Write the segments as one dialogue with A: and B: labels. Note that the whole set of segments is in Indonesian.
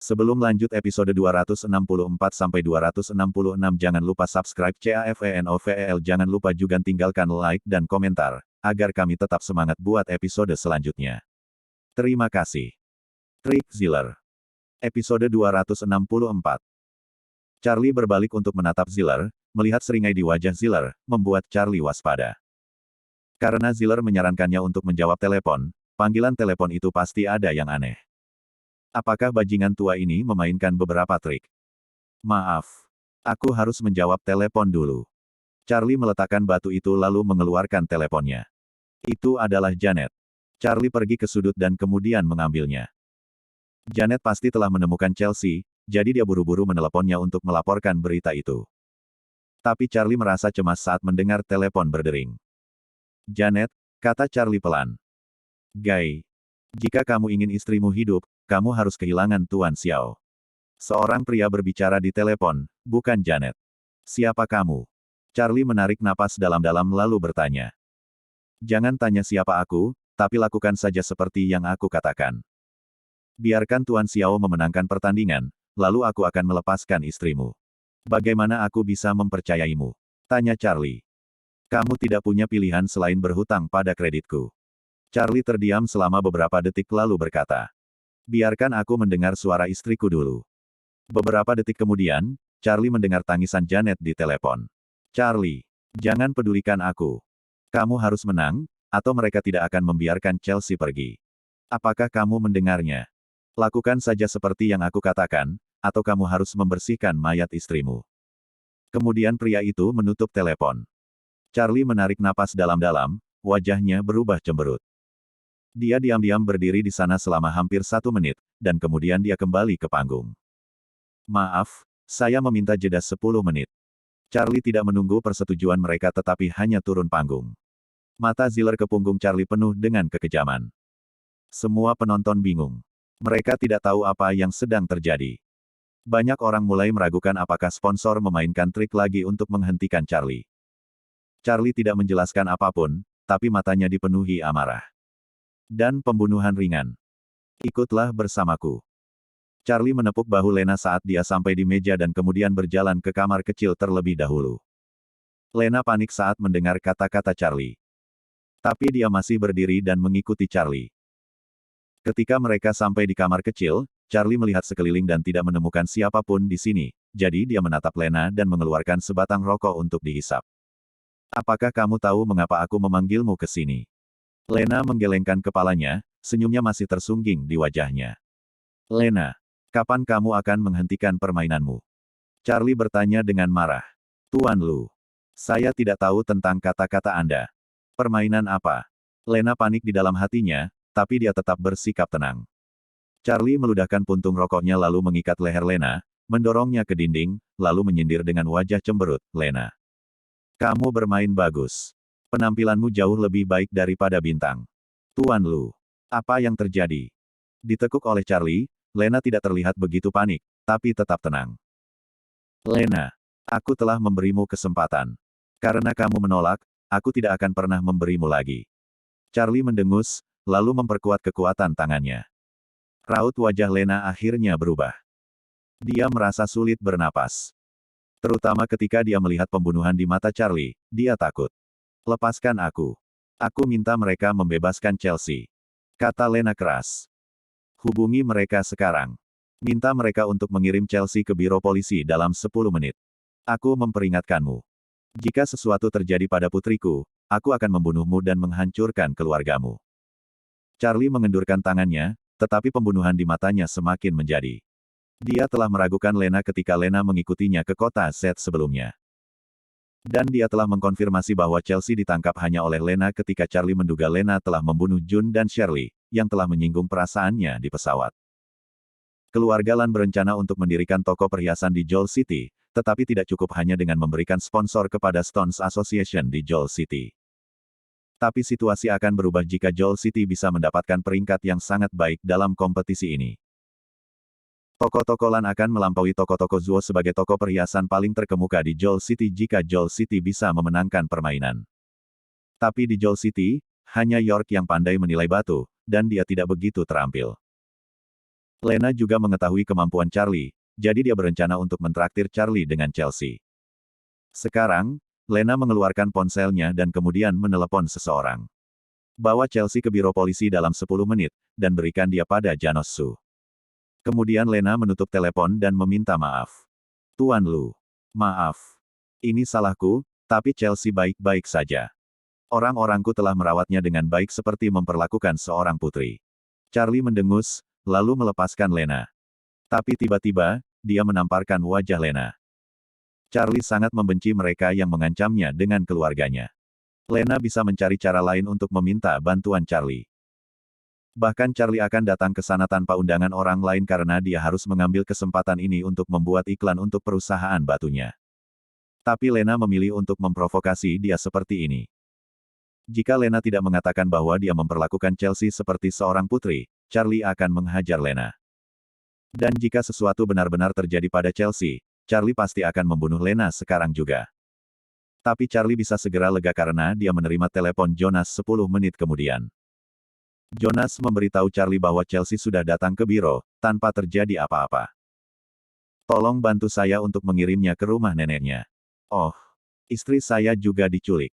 A: Sebelum lanjut episode 264-266 jangan lupa subscribe CAFENOVEL, jangan lupa juga tinggalkan like dan komentar, agar kami tetap semangat buat episode selanjutnya. Terima kasih. Trick Ziller. Episode 264. Charlie berbalik untuk menatap Ziller, melihat seringai di wajah Ziller, membuat Charlie waspada. Karena Ziller menyarankannya untuk menjawab telepon, panggilan telepon itu pasti ada yang aneh. Apakah bajingan tua ini memainkan beberapa trik? Maaf. Aku harus menjawab telepon dulu. Charlie meletakkan batu itu lalu mengeluarkan teleponnya. Itu adalah Janet. Charlie pergi ke sudut dan kemudian mengambilnya. Janet pasti telah menemukan Chelsea, jadi dia buru-buru meneleponnya untuk melaporkan berita itu. Tapi Charlie merasa cemas saat mendengar telepon berdering. Janet, kata Charlie pelan. Guy. Jika kamu ingin istrimu hidup, kamu harus kehilangan Tuan Xiao. Seorang pria berbicara di telepon, bukan Janet. Siapa kamu? Charlie menarik napas dalam-dalam lalu bertanya. Jangan tanya siapa aku, tapi lakukan saja seperti yang aku katakan. Biarkan Tuan Xiao memenangkan pertandingan, lalu aku akan melepaskan istrimu. Bagaimana aku bisa mempercayaimu? Tanya Charlie. Kamu tidak punya pilihan selain berhutang pada kreditku. Charlie terdiam selama beberapa detik lalu berkata. Biarkan aku mendengar suara istriku dulu. Beberapa detik kemudian, Charlie mendengar tangisan Janet di telepon. Charlie, jangan pedulikan aku. Kamu harus menang, atau mereka tidak akan membiarkan Chelsea pergi. Apakah kamu mendengarnya? Lakukan saja seperti yang aku katakan, atau kamu harus membersihkan mayat istrimu. Kemudian pria itu menutup telepon. Charlie menarik napas dalam-dalam, wajahnya berubah cemberut. Dia diam-diam berdiri di sana selama hampir 1 menit, dan kemudian dia kembali ke panggung. Maaf, saya meminta jeda 10 menit. Charlie tidak menunggu persetujuan mereka tetapi hanya turun panggung. Mata Ziller ke punggung Charlie penuh dengan kekejaman. Semua penonton bingung. Mereka tidak tahu apa yang sedang terjadi. Banyak orang mulai meragukan apakah sponsor memainkan trik lagi untuk menghentikan Charlie. Charlie tidak menjelaskan apapun, tapi matanya dipenuhi amarah. Dan pembunuhan ringan. Ikutlah bersamaku. Charlie menepuk bahu Lena saat dia sampai di meja dan kemudian berjalan ke kamar kecil terlebih dahulu. Lena panik saat mendengar kata-kata Charlie. Tapi dia masih berdiri dan mengikuti Charlie. Ketika mereka sampai di kamar kecil, Charlie melihat sekeliling dan tidak menemukan siapapun di sini, jadi dia menatap Lena dan mengeluarkan sebatang rokok untuk dihisap. Apakah kamu tahu mengapa aku memanggilmu ke sini? Lena menggelengkan kepalanya, senyumnya masih tersungging di wajahnya. Lena, kapan kamu akan menghentikan permainanmu? Charlie bertanya dengan marah. Tuan Lu. Saya tidak tahu tentang kata-kata Anda. Permainan apa? Lena panik di dalam hatinya, tapi dia tetap bersikap tenang. Charlie meludahkan puntung rokoknya lalu mengikat leher Lena, mendorongnya ke dinding, lalu menyindir dengan wajah cemberut, Lena. Kamu bermain bagus. Penampilanmu jauh lebih baik daripada bintang. Tuan Lu. Apa yang terjadi? Ditekuk oleh Charlie, Lena tidak terlihat begitu panik, tapi tetap tenang. Lena. Aku telah memberimu kesempatan. Karena kamu menolak, aku tidak akan pernah memberimu lagi. Charlie mendengus, lalu memperkuat kekuatan tangannya. Raut wajah Lena akhirnya berubah. Dia merasa sulit bernapas. Terutama ketika dia melihat pembunuhan di mata Charlie, dia takut. Lepaskan aku. Aku minta mereka membebaskan Chelsea. Kata Lena keras. Hubungi mereka sekarang. Minta mereka untuk mengirim Chelsea ke biro polisi dalam 10 menit. Aku memperingatkanmu. Jika sesuatu terjadi pada putriku, aku akan membunuhmu dan menghancurkan keluargamu. Charlie mengendurkan tangannya, tetapi pembunuhan di matanya semakin menjadi. Dia telah meragukan Lena ketika Lena mengikutinya ke kota Z sebelumnya. Dan dia telah mengkonfirmasi bahwa Chelsea ditangkap hanya oleh Lena ketika Charlie menduga Lena telah membunuh Jun dan Shirley, yang telah menyinggung perasaannya di pesawat. Keluarga Lan berencana untuk mendirikan toko perhiasan di Joel City, tetapi tidak cukup hanya dengan memberikan sponsor kepada Stones Association di Joel City. Tapi situasi akan berubah jika Joel City bisa mendapatkan peringkat yang sangat baik dalam kompetisi ini. Toko-toko Lan akan melampaui toko-toko Zuo sebagai toko perhiasan paling terkemuka di Joel City jika Joel City bisa memenangkan permainan. Tapi di Joel City, hanya York yang pandai menilai batu, dan dia tidak begitu terampil. Lena juga mengetahui kemampuan Charlie, jadi dia berencana untuk mentraktir Charlie dengan Chelsea. Sekarang, Lena mengeluarkan ponselnya dan kemudian menelepon seseorang. Bawa Chelsea ke biro polisi dalam 10 menit, dan berikan dia pada Janos Su. Kemudian Lena menutup telepon dan meminta maaf. Tuan Lu. Maaf. Ini salahku, tapi Chelsea baik-baik saja. Orang-orangku telah merawatnya dengan baik seperti memperlakukan seorang putri. Charlie mendengus, lalu melepaskan Lena. Tapi tiba-tiba, dia menamparkan wajah Lena. Charlie sangat membenci mereka yang mengancamnya dengan keluarganya. Lena bisa mencari cara lain untuk meminta bantuan Charlie. Bahkan Charlie akan datang ke sana tanpa undangan orang lain karena dia harus mengambil kesempatan ini untuk membuat iklan untuk perusahaan batunya. Tapi Lena memilih untuk memprovokasi dia seperti ini. Jika Lena tidak mengatakan bahwa dia memperlakukan Chelsea seperti seorang putri, Charlie akan menghajar Lena. Dan jika sesuatu benar-benar terjadi pada Chelsea, Charlie pasti akan membunuh Lena sekarang juga. Tapi Charlie bisa segera lega karena dia menerima telepon Jonas 10 menit kemudian. Jonas memberitahu Charlie bahwa Chelsea sudah datang ke biro, tanpa terjadi apa-apa. Tolong bantu saya untuk mengirimnya ke rumah neneknya. Oh, istri saya juga diculik.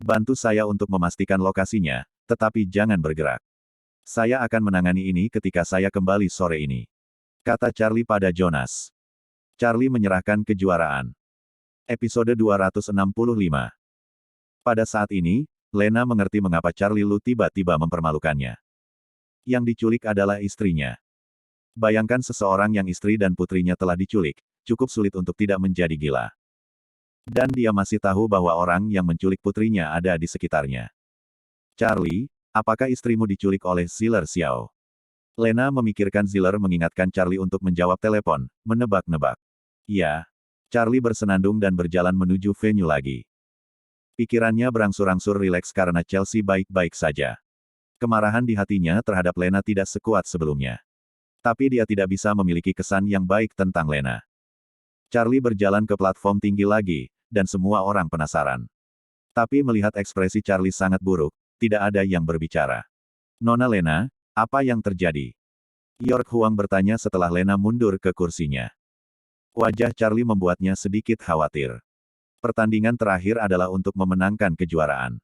A: Bantu saya untuk memastikan lokasinya, tetapi jangan bergerak. Saya akan menangani ini ketika saya kembali sore ini. Kata Charlie pada Jonas. Charlie menyerahkan kejuaraan. Episode 265. Pada saat ini, Lena mengerti mengapa Charlie Lu tiba-tiba mempermalukannya. Yang diculik adalah istrinya. Bayangkan seseorang yang istri dan putrinya telah diculik, cukup sulit untuk tidak menjadi gila. Dan dia masih tahu bahwa orang yang menculik putrinya ada di sekitarnya. Charlie, apakah istrimu diculik oleh Ziller Xiao? Lena memikirkan Ziller mengingatkan Charlie untuk menjawab telepon, menebak-nebak. Ya. Charlie bersenandung dan berjalan menuju venue lagi. Pikirannya berangsur-angsur rileks karena Chelsea baik-baik saja. Kemarahan di hatinya terhadap Lena tidak sekuat sebelumnya. Tapi dia tidak bisa memiliki kesan yang baik tentang Lena. Charlie berjalan ke platform tinggi lagi, dan semua orang penasaran. Tapi melihat ekspresi Charlie sangat buruk, tidak ada yang berbicara. Nona Lena, apa yang terjadi? York Huang bertanya setelah Lena mundur ke kursinya. Wajah Charlie membuatnya sedikit khawatir. Pertandingan terakhir adalah untuk memenangkan kejuaraan.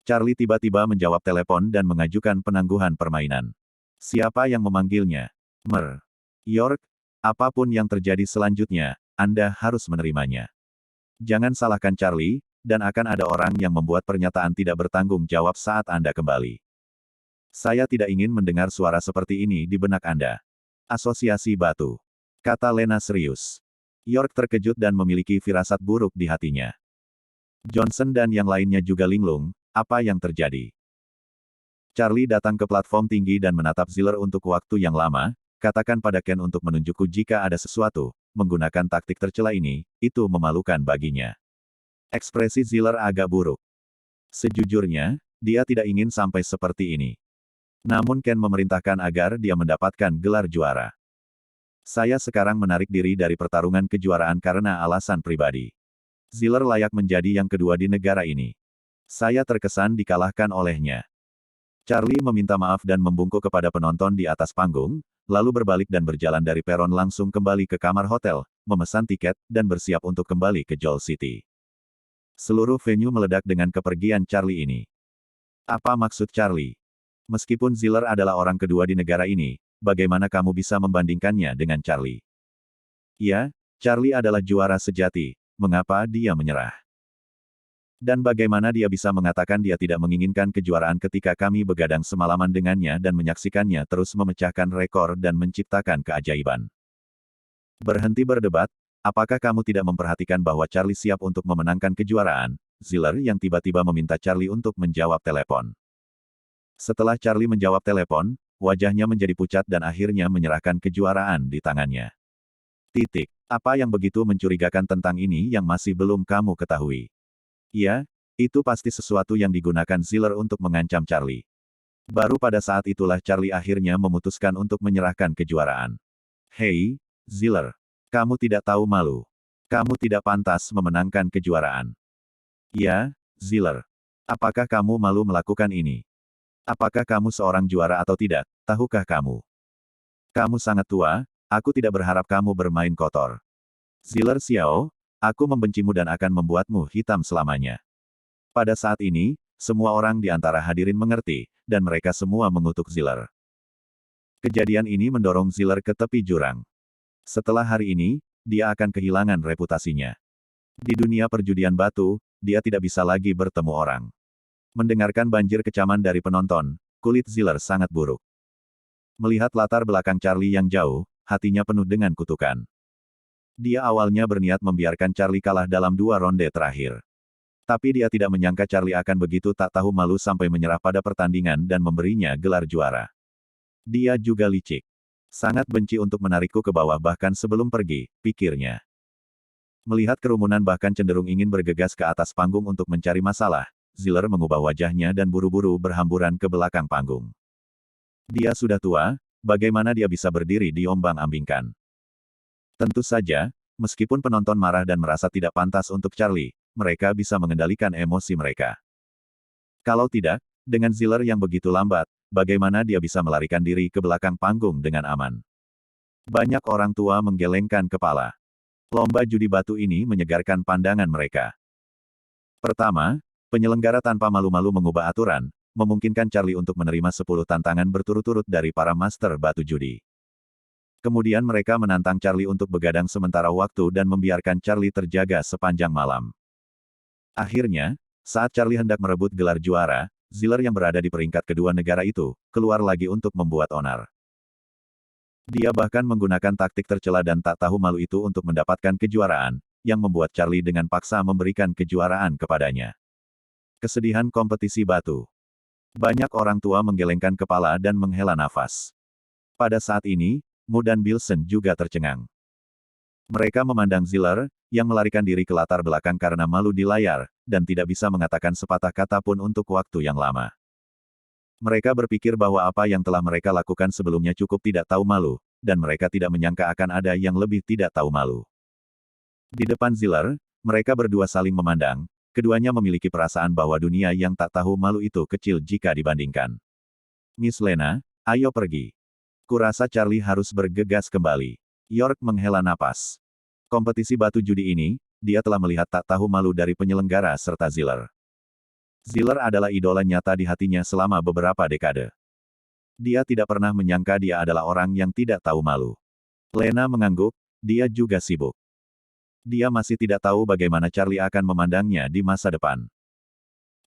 A: Charlie tiba-tiba menjawab telepon dan mengajukan penangguhan permainan. Siapa yang memanggilnya? Mer. York, apapun yang terjadi selanjutnya, Anda harus menerimanya. Jangan salahkan Charlie, dan akan ada orang yang membuat pernyataan tidak bertanggung jawab saat Anda kembali. Saya tidak ingin mendengar suara seperti ini di benak Anda. Asosiasi Batu. Kata Lena serius. York terkejut dan memiliki firasat buruk di hatinya. Johnson dan yang lainnya juga linglung, apa yang terjadi? Charlie datang ke platform tinggi dan menatap Ziller untuk waktu yang lama, katakan pada Ken untuk menunjukku jika ada sesuatu, menggunakan taktik tercela ini, itu memalukan baginya. Ekspresi Ziller agak buruk. Sejujurnya, dia tidak ingin sampai seperti ini. Namun Ken memerintahkan agar dia mendapatkan gelar juara. Saya sekarang menarik diri dari pertarungan kejuaraan karena alasan pribadi. Ziller layak menjadi yang kedua di negara ini. Saya terkesan dikalahkan olehnya. Charlie meminta maaf dan membungkuk kepada penonton di atas panggung, lalu berbalik dan berjalan dari peron langsung kembali ke kamar hotel, memesan tiket, dan bersiap untuk kembali ke Joel City. Seluruh venue meledak dengan kepergian Charlie ini. Apa maksud Charlie? Meskipun Ziller adalah orang kedua di negara ini, bagaimana kamu bisa membandingkannya dengan Charlie? Ya, Charlie adalah juara sejati, mengapa dia menyerah? Dan bagaimana dia bisa mengatakan dia tidak menginginkan kejuaraan ketika kami begadang semalaman dengannya dan menyaksikannya terus memecahkan rekor dan menciptakan keajaiban? Berhenti berdebat, apakah kamu tidak memperhatikan bahwa Charlie siap untuk memenangkan kejuaraan? Ziller yang tiba-tiba meminta Charlie untuk menjawab telepon. Setelah Charlie menjawab telepon, wajahnya menjadi pucat dan akhirnya menyerahkan kejuaraan di tangannya. Titik. Apa yang begitu mencurigakan tentang ini yang masih belum kamu ketahui? Ya, itu pasti sesuatu yang digunakan Ziller untuk mengancam Charlie. Baru pada saat itulah Charlie akhirnya memutuskan untuk menyerahkan kejuaraan. Hei, Ziller. Kamu tidak tahu malu. Kamu tidak pantas memenangkan kejuaraan. Ya, Ziller. Apakah kamu malu melakukan ini? Apakah kamu seorang juara atau tidak, tahukah kamu? Kamu sangat tua, aku tidak berharap kamu bermain kotor. Ziller Xiao, aku membencimu dan akan membuatmu hitam selamanya. Pada saat ini, semua orang di antara hadirin mengerti, dan mereka semua mengutuk Ziller. Kejadian ini mendorong Ziller ke tepi jurang. Setelah hari ini, dia akan kehilangan reputasinya. Di dunia perjudian batu, dia tidak bisa lagi bertemu orang. Mendengarkan banjir kecaman dari penonton, kulit Ziller sangat buruk. Melihat latar belakang Charlie yang jauh, hatinya penuh dengan kutukan. Dia awalnya berniat membiarkan Charlie kalah dalam 2 ronde terakhir. Tapi dia tidak menyangka Charlie akan begitu tak tahu malu sampai menyerah pada pertandingan dan memberinya gelar juara. Dia juga licik. Sangat benci untuk menarikku ke bawah bahkan sebelum pergi, pikirnya. Melihat kerumunan bahkan cenderung ingin bergegas ke atas panggung untuk mencari masalah, Ziller mengubah wajahnya dan buru-buru berhamburan ke belakang panggung. Dia sudah tua, bagaimana dia bisa berdiri diombang-ambingkan? Tentu saja, meskipun penonton marah dan merasa tidak pantas untuk Charlie, mereka bisa mengendalikan emosi mereka. Kalau tidak, dengan Ziller yang begitu lambat, bagaimana dia bisa melarikan diri ke belakang panggung dengan aman? Banyak orang tua menggelengkan kepala. Lomba judi batu ini menyegarkan pandangan mereka. Pertama, penyelenggara tanpa malu-malu mengubah aturan, memungkinkan Charlie untuk menerima 10 tantangan berturut-turut dari para master batu judi. Kemudian mereka menantang Charlie untuk begadang sementara waktu dan membiarkan Charlie terjaga sepanjang malam. Akhirnya, saat Charlie hendak merebut gelar juara, Ziller yang berada di peringkat kedua negara itu, keluar lagi untuk membuat onar. Dia bahkan menggunakan taktik tercela dan tak tahu malu itu untuk mendapatkan kejuaraan, yang membuat Charlie dengan paksa memberikan kejuaraan kepadanya. Kesedihan kompetisi batu. Banyak orang tua menggelengkan kepala dan menghela nafas. Pada saat ini, Mu dan Bilson juga tercengang. Mereka memandang Ziller, yang melarikan diri ke latar belakang karena malu di layar, dan tidak bisa mengatakan sepatah kata pun untuk waktu yang lama. Mereka berpikir bahwa apa yang telah mereka lakukan sebelumnya cukup tidak tahu malu, dan mereka tidak menyangka akan ada yang lebih tidak tahu malu. Di depan Ziller, mereka berdua saling memandang, keduanya memiliki perasaan bahwa dunia yang tak tahu malu itu kecil jika dibandingkan. Miss Lena, ayo pergi. Kurasa Charlie harus bergegas kembali. York menghela napas. Kompetisi batu judi ini, dia telah melihat tak tahu malu dari penyelenggara serta Ziller. Ziller adalah idola nyata di hatinya selama beberapa dekade. Dia tidak pernah menyangka dia adalah orang yang tidak tahu malu. Lena mengangguk, dia juga sibuk. Dia masih tidak tahu bagaimana Charlie akan memandangnya di masa depan.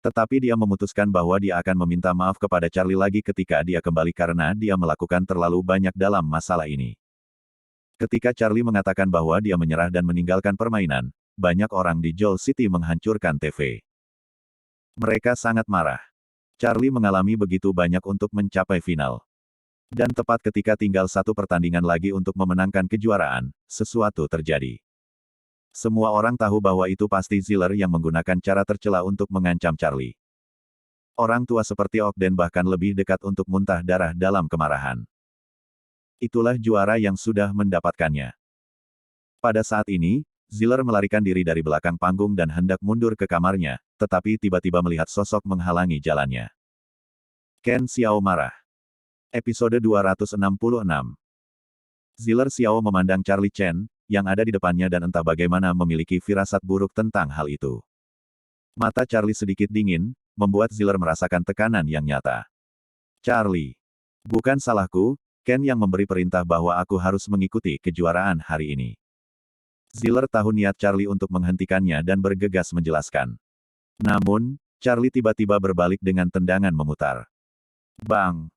A: Tetapi dia memutuskan bahwa dia akan meminta maaf kepada Charlie lagi ketika dia kembali karena dia melakukan terlalu banyak dalam masalah ini. Ketika Charlie mengatakan bahwa dia menyerah dan meninggalkan permainan, banyak orang di Joel City menghancurkan TV. Mereka sangat marah. Charlie mengalami begitu banyak untuk mencapai final. Dan tepat ketika tinggal 1 pertandingan lagi untuk memenangkan kejuaraan, sesuatu terjadi. Semua orang tahu bahwa itu pasti Ziller yang menggunakan cara tercela untuk mengancam Charlie. Orang tua seperti Ogden bahkan lebih dekat untuk muntah darah dalam kemarahan. Itulah juara yang sudah mendapatkannya. Pada saat ini, Ziller melarikan diri dari belakang panggung dan hendak mundur ke kamarnya, tetapi tiba-tiba melihat sosok menghalangi jalannya. Ken Xiao marah. Episode 266. Ziller Xiao memandang Charlie Chen, yang ada di depannya dan entah bagaimana memiliki firasat buruk tentang hal itu. Mata Charlie sedikit dingin, membuat Ziller merasakan tekanan yang nyata. Charlie. Bukan salahku, Ken yang memberi perintah bahwa aku harus mengikuti kejuaraan hari ini. Ziller tahu niat Charlie untuk menghentikannya dan bergegas menjelaskan. Namun, Charlie tiba-tiba berbalik dengan tendangan memutar. Bang!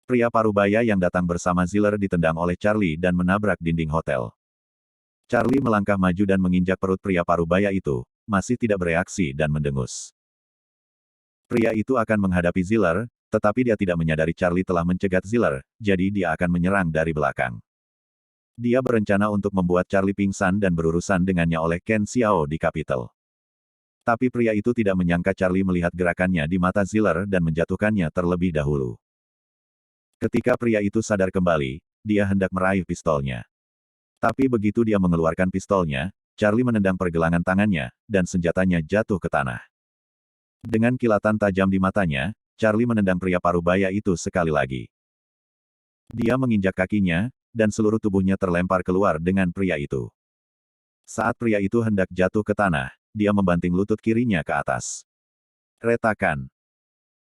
A: Pria parubaya yang datang bersama Ziller ditendang oleh Charlie dan menabrak dinding hotel. Charlie melangkah maju dan menginjak perut pria parubaya itu, masih tidak bereaksi dan mendengus. Pria itu akan menghadapi Ziller, tetapi dia tidak menyadari Charlie telah mencegat Ziller, jadi dia akan menyerang dari belakang. Dia berencana untuk membuat Charlie pingsan dan berurusan dengannya oleh Ken Xiao di Capitol. Tapi pria itu tidak menyangka Charlie melihat gerakannya di mata Ziller dan menjatuhkannya terlebih dahulu. Ketika pria itu sadar kembali, dia hendak meraih pistolnya. Tapi begitu dia mengeluarkan pistolnya, Charlie menendang pergelangan tangannya, dan senjatanya jatuh ke tanah. Dengan kilatan tajam di matanya, Charlie menendang pria parubaya itu sekali lagi. Dia menginjak kakinya, dan seluruh tubuhnya terlempar keluar dengan pria itu. Saat pria itu hendak jatuh ke tanah, dia membanting lutut kirinya ke atas. Retakan.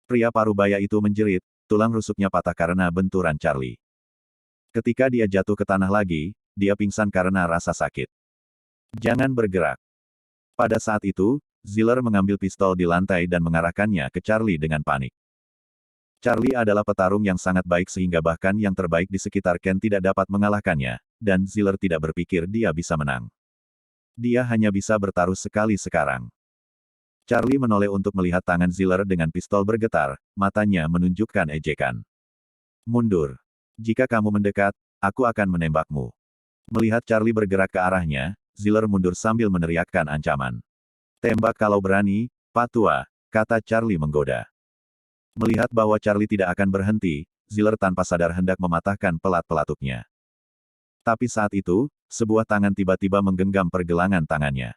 A: Pria parubaya itu menjerit, tulang rusuknya patah karena benturan Charlie. Ketika dia jatuh ke tanah lagi, dia pingsan karena rasa sakit. Jangan bergerak. Pada saat itu, Ziller mengambil pistol di lantai dan mengarahkannya ke Charlie dengan panik. Charlie adalah petarung yang sangat baik sehingga bahkan yang terbaik di sekitar Ken tidak dapat mengalahkannya, dan Ziller tidak berpikir dia bisa menang. Dia hanya bisa bertaruh sekali sekarang. Charlie menoleh untuk melihat tangan Ziller dengan pistol bergetar, matanya menunjukkan ejekan. Mundur. Jika kamu mendekat, aku akan menembakmu. Melihat Charlie bergerak ke arahnya, Ziller mundur sambil meneriakkan ancaman. Tembak kalau berani, Pak Tua, kata Charlie menggoda. Melihat bahwa Charlie tidak akan berhenti, Ziller tanpa sadar hendak mematahkan pelat pelatuknya. Tapi saat itu, sebuah tangan tiba-tiba menggenggam pergelangan tangannya.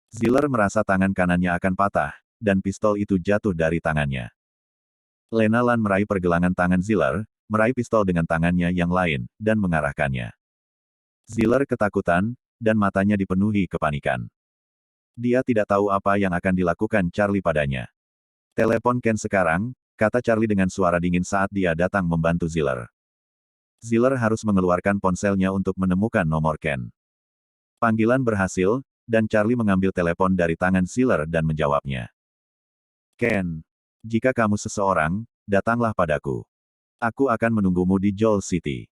A: Ziller merasa tangan kanannya akan patah, dan pistol itu jatuh dari tangannya. Lena Lan meraih pergelangan tangan Ziller, meraih pistol dengan tangannya yang lain, dan mengarahkannya. Ziller ketakutan, dan matanya dipenuhi kepanikan. Dia tidak tahu apa yang akan dilakukan Charlie padanya. Telepon Ken sekarang, kata Charlie dengan suara dingin saat dia datang membantu Ziller. Ziller harus mengeluarkan ponselnya untuk menemukan nomor Ken. Panggilan berhasil, dan Charlie mengambil telepon dari tangan Ziller dan menjawabnya. Ken, jika kamu seseorang, datanglah padaku. Aku akan menunggumu di Joel City.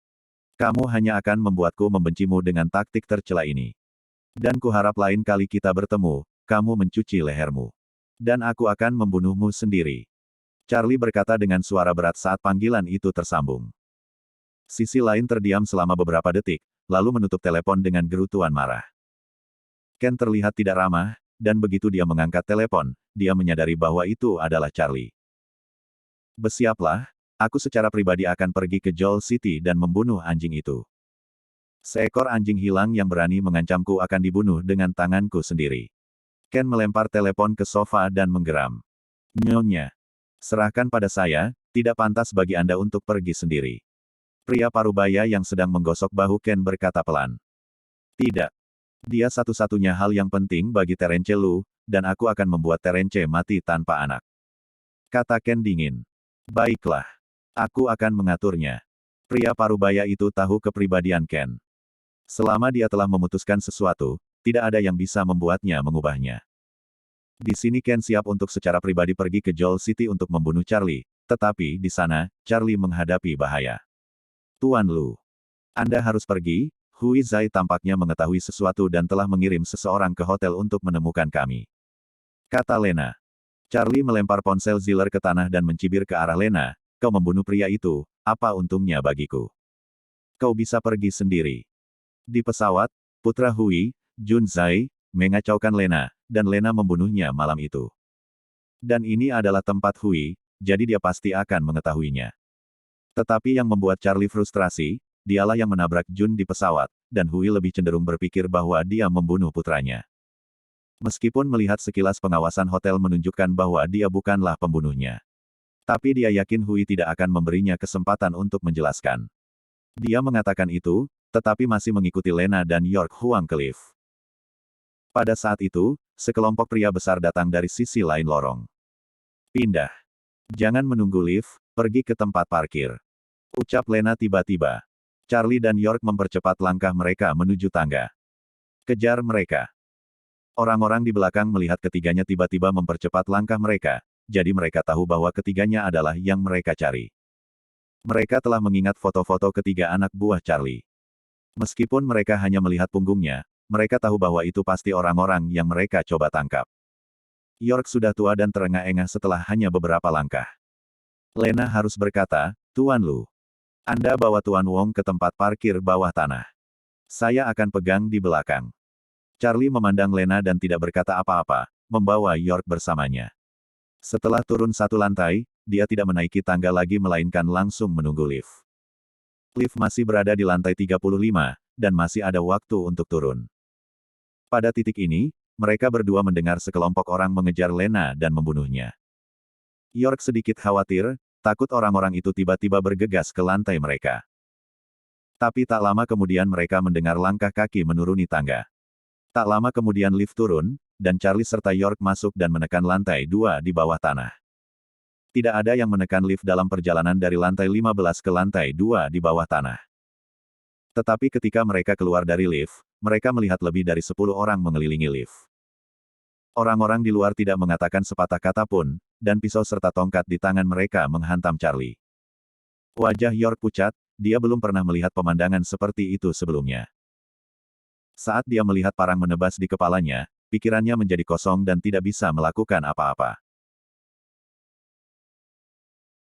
A: Kamu hanya akan membuatku membencimu dengan taktik tercela ini. Dan kuharap lain kali kita bertemu, kamu mencuci lehermu. Dan aku akan membunuhmu sendiri. Charlie berkata dengan suara berat saat panggilan itu tersambung. Sisi lain terdiam selama beberapa detik, lalu menutup telepon dengan gerutuan marah. Ken terlihat tidak ramah, dan begitu dia mengangkat telepon, dia menyadari bahwa itu adalah Charlie. Bersiaplah, aku secara pribadi akan pergi ke Joel City dan membunuh anjing itu. Seekor anjing hilang yang berani mengancamku akan dibunuh dengan tanganku sendiri. Ken melempar telepon ke sofa dan menggeram. Nyonya. Serahkan pada saya, tidak pantas bagi Anda untuk pergi sendiri. Pria parubaya yang sedang menggosok bahu Ken berkata pelan. Tidak. Dia satu-satunya hal yang penting bagi Terence Lu, dan aku akan membuat Terence mati tanpa anak. Kata Ken dingin. Baiklah. Aku akan mengaturnya. Pria parubaya itu tahu kepribadian Ken. Selama dia telah memutuskan sesuatu, tidak ada yang bisa membuatnya mengubahnya. Di sini Ken siap untuk secara pribadi pergi ke Joel City untuk membunuh Charlie, tetapi di sana, Charlie menghadapi bahaya. Tuan Lu. Anda harus pergi, Hui Zai tampaknya mengetahui sesuatu dan telah mengirim seseorang ke hotel untuk menemukan kami. Kata Lena. Charlie melempar ponsel Ziller ke tanah dan mencibir ke arah Lena, kau membunuh pria itu, apa untungnya bagiku? Kau bisa pergi sendiri. Di pesawat, putra Hui, Jun Zai, mengacaukan Lena, dan Lena membunuhnya malam itu. Dan ini adalah tempat Hui, jadi dia pasti akan mengetahuinya. Tetapi yang membuat Charlie frustrasi, dialah yang menabrak Jun di pesawat, dan Hui lebih cenderung berpikir bahwa dia membunuh putranya. Meskipun melihat sekilas pengawasan hotel menunjukkan bahwa dia bukanlah pembunuhnya. Tapi dia yakin Hui tidak akan memberinya kesempatan untuk menjelaskan. Dia mengatakan itu, tetapi masih mengikuti Lena dan York Huang ke lift. Pada saat itu, sekelompok pria besar datang dari sisi lain lorong. Pindah. Jangan menunggu lift, pergi ke tempat parkir. Ucap Lena tiba-tiba. Charlie dan York mempercepat langkah mereka menuju tangga. Kejar mereka. Orang-orang di belakang melihat ketiganya tiba-tiba mempercepat langkah mereka, jadi mereka tahu bahwa ketiganya adalah yang mereka cari. Mereka telah mengingat foto-foto ketiga anak buah Charlie. Meskipun mereka hanya melihat punggungnya, mereka tahu bahwa itu pasti orang-orang yang mereka coba tangkap. York sudah tua dan terengah-engah setelah hanya beberapa langkah. Lena harus berkata, Tuan Lu. Anda bawa Tuan Wong ke tempat parkir bawah tanah. Saya akan pegang di belakang. Charlie memandang Lena dan tidak berkata apa-apa, membawa York bersamanya. Setelah turun satu lantai, dia tidak menaiki tangga lagi melainkan langsung menunggu lift. Lift masih berada di lantai 35, dan masih ada waktu untuk turun. Pada titik ini, mereka berdua mendengar sekelompok orang mengejar Lena dan membunuhnya. York sedikit khawatir, takut orang-orang itu tiba-tiba bergegas ke lantai mereka. Tapi tak lama kemudian mereka mendengar langkah kaki menuruni tangga. Tak lama kemudian lift turun, dan Charlie serta York masuk dan menekan lantai 2 di bawah tanah. Tidak ada yang menekan lift dalam perjalanan dari lantai 15 ke lantai 2 di bawah tanah. Tetapi ketika mereka keluar dari lift, mereka melihat lebih dari 10 orang mengelilingi lift. Orang-orang di luar tidak mengatakan sepatah kata pun, dan pisau serta tongkat di tangan mereka menghantam Charlie. Wajah York pucat, dia belum pernah melihat pemandangan seperti itu sebelumnya. Saat dia melihat parang menebas di kepalanya, pikirannya menjadi kosong dan tidak bisa melakukan apa-apa.